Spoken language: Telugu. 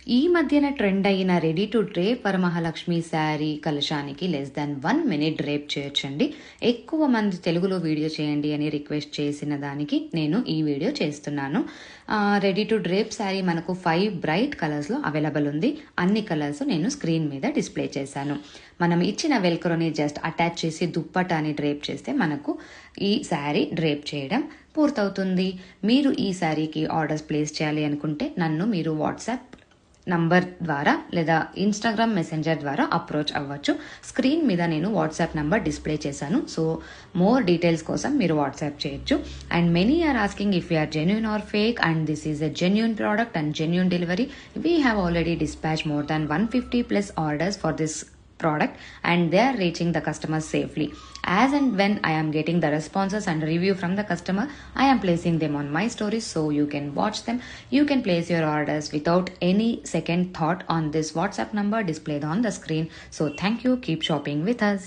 ఈ మధ్యన ట్రెండ్ అయిన ready to drape Varamahalakshmi sari కలశానికి లెస్ దాన్ 1 minute డ్రేప్ చేయొచ్చండి. ఎక్కువ మంది తెలుగులో వీడియో చేయండి అని రిక్వెస్ట్ చేసిన దానికి నేను ఈ వీడియో చేస్తున్నాను. రెడీ టు డ్రేప్ శారీ మనకు 5 బ్రైట్ కలర్స్లో అవైలబుల్ ఉంది. అన్ని కలర్స్ నేను స్క్రీన్ మీద డిస్ప్లే చేశాను. మనం ఇచ్చిన వెల్క్రోని జస్ట్ అటాచ్ చేసి దుప్పటాని డ్రేప్ చేస్తే మనకు ఈ శారీ డ్రేప్ చేయడం పూర్తవుతుంది. మీరు ఈ శారీకి ఆర్డర్స్ ప్లేస్ చేయాలి అనుకుంటే నన్ను మీరు వాట్సాప్ నంబర్ ద్వారా లేదా ఇన్స్టాగ్రామ్ మెసెంజర్ ద్వారా అప్రోచ్ అవ్వచ్చు. స్క్రీన్ మీద నేను వాట్సాప్ నంబర్ డిస్ప్లే చేశాను. సో మోర్ డీటెయిల్స్ కోసం మీరు వాట్సాప్ చేయొచ్చు. And many are asking if you are genuine or fake, and this is a genuine product and genuine delivery. We have already dispatched more than 150 plus orders for this product, and they are reaching the customers safely. As and when I am getting the responses and review from the customer, I am placing them on my stories, so you can watch them. You can place your orders without any second thought on this WhatsApp number displayed on the screen. So thank you. Keep shopping with us.